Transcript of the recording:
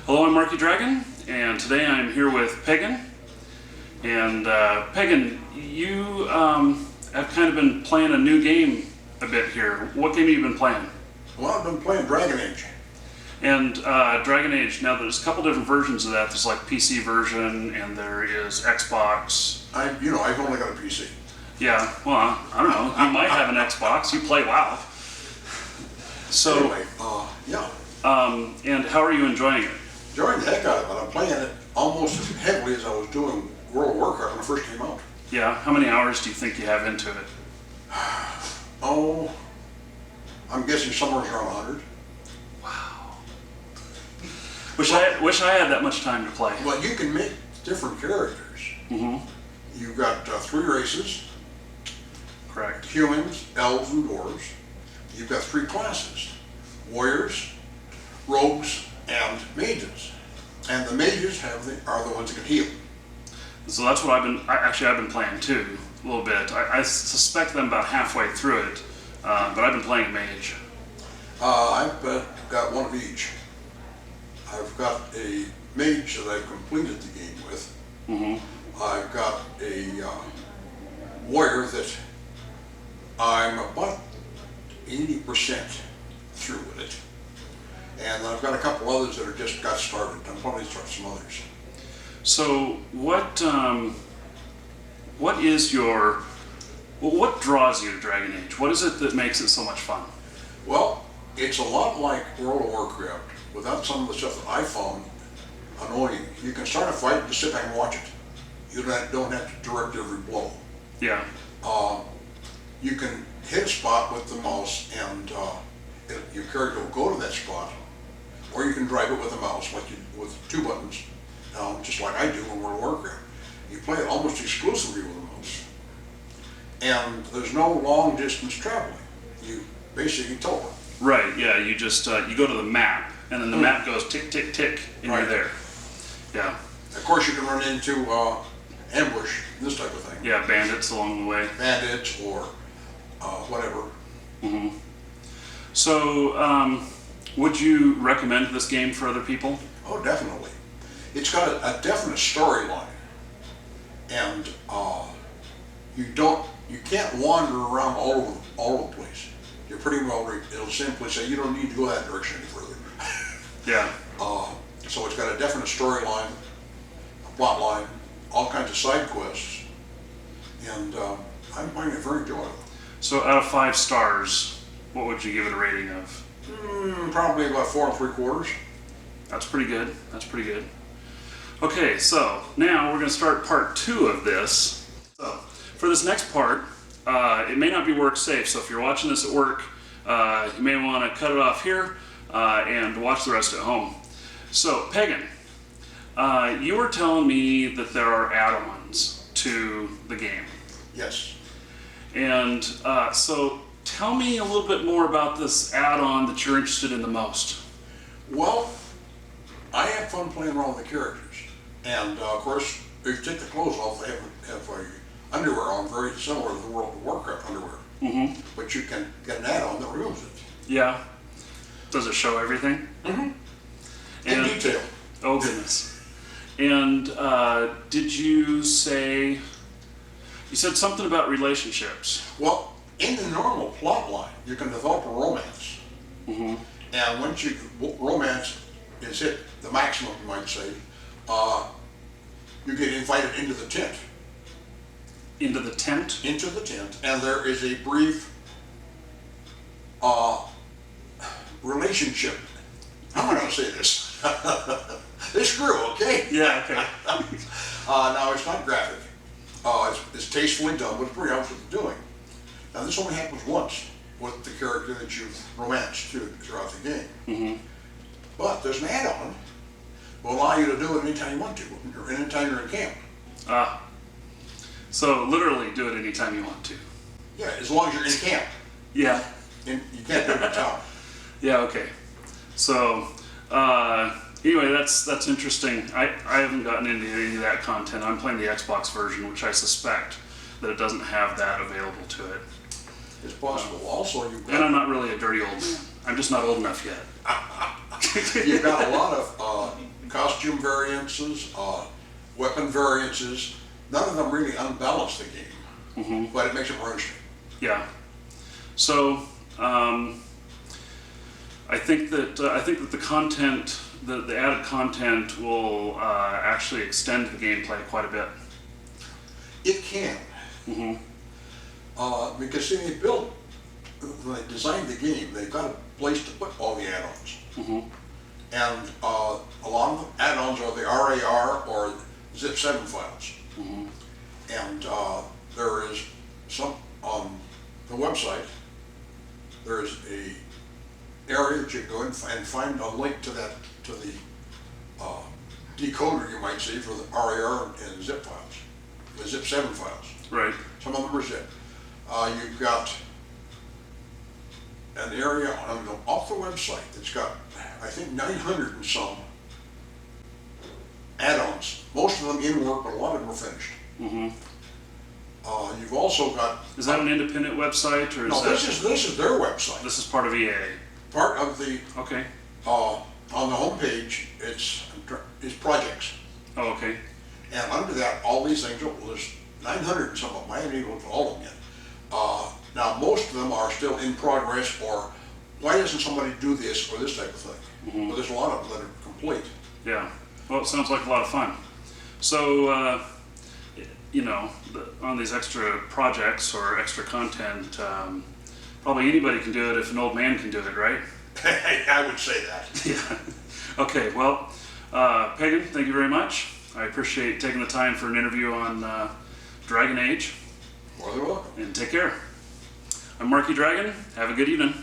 Hello, I'm Marky Dragon, and today I'm here with Pagan. And Pagan, you have kind of been playing a new game a bit here. What game have you been playing? Well, I've been playing Dragon Age. And Dragon Age, now there's a couple different versions of that. There's like PC version, and there is Xbox. I've only got a PC. Yeah, well, I don't know. You might have an Xbox. You play WoW. So, Anyway, and how are you enjoying it? enjoying the heck out of it. I'm playing it almost as heavily as I was doing World of Warcraft when it first came out. Yeah, how many hours do you think you have into it? Oh, I'm guessing somewhere around 100. Wow. Wish I had that much time to play. Well, you can make different characters. Mm-hmm. You've got 3 races: Correct. humans, elves, and dwarves. You've got 3 classes: warriors, rogues, and mages. And the mages are the ones that can heal. So that's what I've been playing too, a little bit. I suspect I'm about halfway through it, but I've been playing mage. I've got one of each. I've got a mage that I've completed the game with. Mm-hmm. I've got a warrior that I'm about 80% through with it. And I've got a couple others that are just got started. I'm probably start some others. So what draws you to Dragon Age? What is it that makes it so much fun? Well, it's a lot like World of Warcraft without some of the stuff that I found annoying. You can start a fight and just sit back and watch it. You don't have to direct every blow. Yeah. You can hit a spot with the mouse and your character will go to that spot, or you can drive it with a mouse with 2 buttons, just like I do in World of Warcraft. You play it almost exclusively with a mouse. And there's no long distance traveling. You basically tow it. Right, yeah, you just you go to the map, and then the map goes tick, tick, tick, and Right. you're there. Yeah. Of course, you can run into ambush, this type of thing. Yeah, bandits along the way. Bandits or whatever. Mm-hmm. So, would you recommend this game for other people? Oh, definitely. It's got a definite storyline, and you can't wander around all over the place. You're pretty well. It'll simply say you don't need to go that direction any further. Yeah. So it's got a definite storyline, a plot line, all kinds of side quests, and I'm finding it very enjoyable. So, out of 5 stars, what would you give it a rating of? Probably about 4 3/4. That's pretty good. That's pretty good. Okay, so now we're going to start part 2 of this. So, for this next part, it may not be work safe, so if you're watching this at work, you may want to cut it off here and watch the rest at home. So, Pagan, you were telling me that there are add-ons to the game. Yes. And so tell me a little bit more about this add-on that you're interested in the most. Well, I have fun playing around with the characters. And of course, if you take the clothes off, they have underwear on very similar to the World of Warcraft underwear. Mm-hmm. But you can get an add-on that removes it. Yeah. Does it show everything? Mm-hmm. In detail. Oh, goodness. And did you say... You said something about relationships. Well, in the normal plot line, you can develop a romance. Mm-hmm. And once romance is hit the maximum, you might say, you get invited into the tent. Into the tent? Into the tent, and there is a brief relationship. How am I going to say this? This grew, okay? Yeah, okay. Now, it's not graphic. It's tastefully done, but it's pretty obvious what they're doing. Now, this only happens once with the character that you've romanced throughout the game. Mm-hmm. But there's an add-on that will allow you to do it anytime you want to, or anytime you're in camp. So literally do it anytime you want to. Yeah, as long as you're in camp. Yeah. And you can't do it in town. Yeah, okay. So, anyway, that's interesting. I haven't gotten into any of that content. I'm playing the Xbox version, which I suspect that it doesn't have that available to it. It's possible. Also, you've And I'm got, not really a dirty old man. I'm just not old enough yet. you've got a lot of costume variances, weapon variances. None of them really unbalance the game, but it makes it more interesting. Yeah. So I think that the content, the added content, will actually extend the gameplay quite a bit. It can. Because see, when they designed the game, they've got a place to put all the add-ons. And a lot of the add-ons are the RAR or ZIP7 files. And there is some, on the website, there is a area that you can go in and find a link to that, to the decoder, you might say, for the RAR and zip files, the ZIP7 files. Right. Some of them are zip. You've got an area off the website that's got, I think, 900 and some add-ons. Most of them in work, but a lot of them are finished. You've also got. Is that an independent website, or is No, that? this is their website. This is part of EA. Part of the. Okay. On the homepage, it's projects, Oh, okay. and under that, all these things. Well, there's 900 and some of them. I haven't even looked at all of them yet. Now, most of them are still in progress, or why doesn't somebody do this or this type of thing? But there's a lot of them that are complete. Yeah. Well, it sounds like a lot of fun. So, you know, on these extra projects or extra content, probably anybody can do it if an old man can do it, right? I would say that. Yeah. Okay. Well, Pagan, thank you very much. I appreciate taking the time for an interview on Dragon Age. More than welcome. And take care. I'm Marky Dragon. Have a good evening.